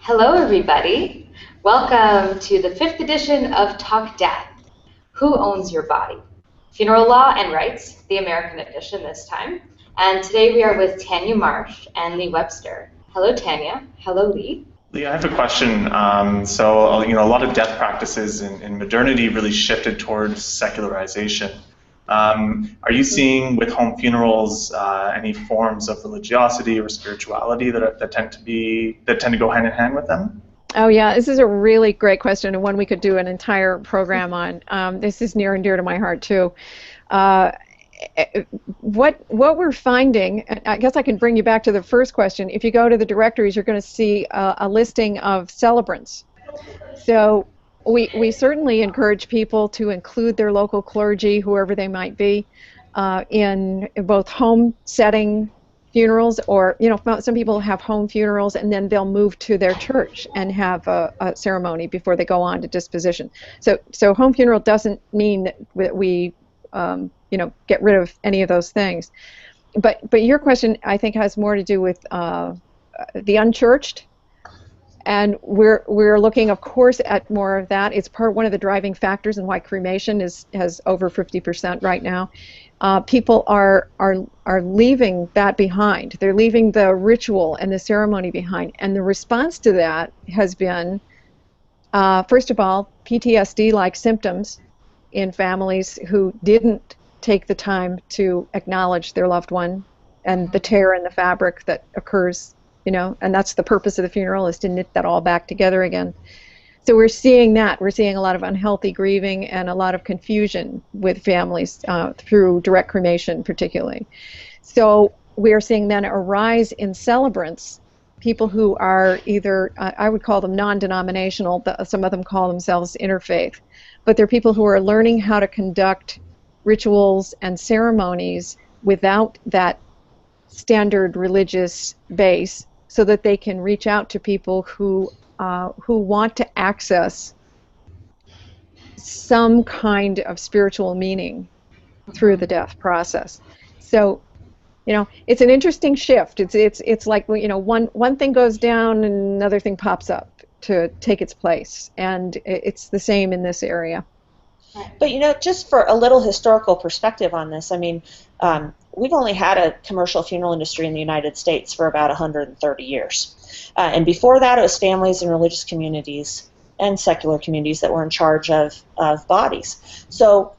Hello, everybody. Welcome to the fifth edition of Talk Death. Who owns your body? Funeral Law and Rights, the American edition this time. And today we are with Tanya Marsh and Lee Webster. Hello, Tanya. Hello, Lee. Lee, I have a question. A lot of death practices in modernity really shifted towards secularization. Are you seeing with home funerals any forms of religiosity or spirituality that tend to go hand in hand with them? Oh yeah, this is a really great question and one we could do an entire program on. This is near and dear to my heart too. What we're finding, I guess I can bring you back to the first question. If you go to the directories, you're going to see a listing of celebrants. So we certainly encourage people to include their local clergy, whoever they might be, in both home setting funerals, or some people have home funerals and then they'll move to their church and have a ceremony before they go on to disposition. So home funeral doesn't mean that we get rid of any of those things. But your question, I think, has more to do with the unchurched. And we're looking, of course, at more of that. It's one of the driving factors in why cremation has over 50% right now. People are leaving that behind. They're leaving the ritual and the ceremony behind. And the response to that has been, first of all, PTSD-like symptoms in families who didn't take the time to acknowledge their loved one and the tear in the fabric that occurs. And that's the purpose of the funeral, is to knit that all back together again. So we're seeing that. We're seeing a lot of unhealthy grieving and a lot of confusion with families through direct cremation particularly. So we are seeing then a rise in celebrants, people who are either, I would call them non-denominational, some of them call themselves interfaith, but they're people who are learning how to conduct rituals and ceremonies without that standard religious base, so that they can reach out to people who want to access some kind of spiritual meaning through the death process. So, it's an interesting shift. It's like, one thing goes down and another thing pops up to take its place, and it's the same in this area. But just for a little historical perspective on this, we've only had a commercial funeral industry in the United States for about 130 years. And before that, it was families and religious communities and secular communities that were in charge of bodies. So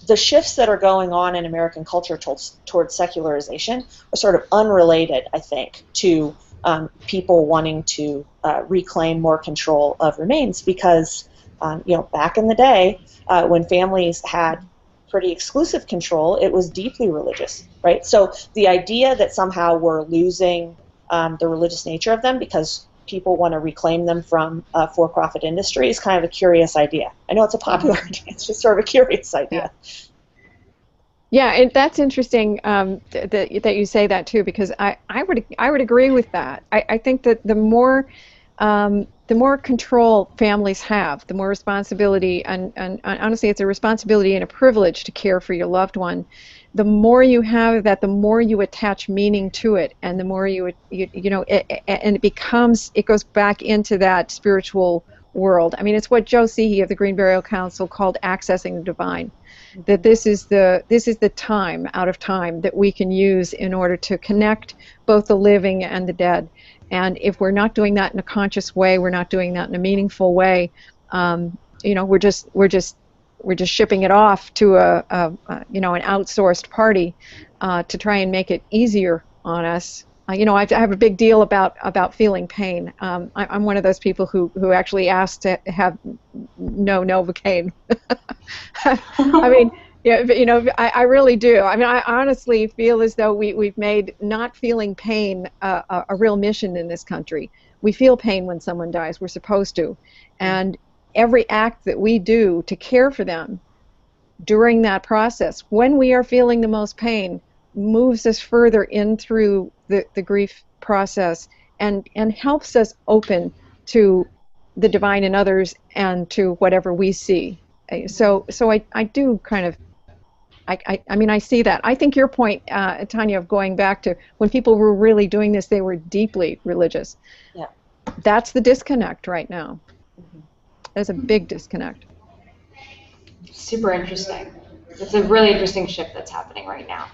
the shifts that are going on in American culture towards secularization are sort of unrelated, I think, to people wanting to reclaim more control of remains, because back in the day, when families had pretty exclusive control, it was deeply religious, right? So the idea that somehow we're losing the religious nature of them because people want to reclaim them from a for-profit industry is kind of a curious idea. I know it's a popular idea, it's just sort of a curious idea. Yeah, and that's interesting that you say that too, because I would agree with that. I think that the more control families have, the more responsibility, and honestly, it's a responsibility and a privilege to care for your loved one. The more you have that, the more you attach meaning to it, and the more and it goes back into that spiritual world. It's what Joe Seehey of the Green Burial Council called accessing the divine. That this is the time out of time that we can use in order to connect both the living and the dead. And if we're not doing that in a conscious way, we're not doing that in a meaningful way, we're just shipping it off to an outsourced party to try and make it easier on us. I have a big deal about feeling pain. I'm one of those people who actually asked to have no Novocaine. I really do. I honestly feel as though we've made not feeling pain a real mission in this country. We feel pain when someone dies. We're supposed to. And every act that we do to care for them during that process, when we are feeling the most pain, moves us further in through the grief process and helps us open to the divine in others and to whatever we see. So I do kind of, I see that. I think your point, Tanya, of going back to when people were really doing this, they were deeply religious. Yeah. That's the disconnect right now. There's a big disconnect. Super interesting. It's a really interesting shift that's happening right now.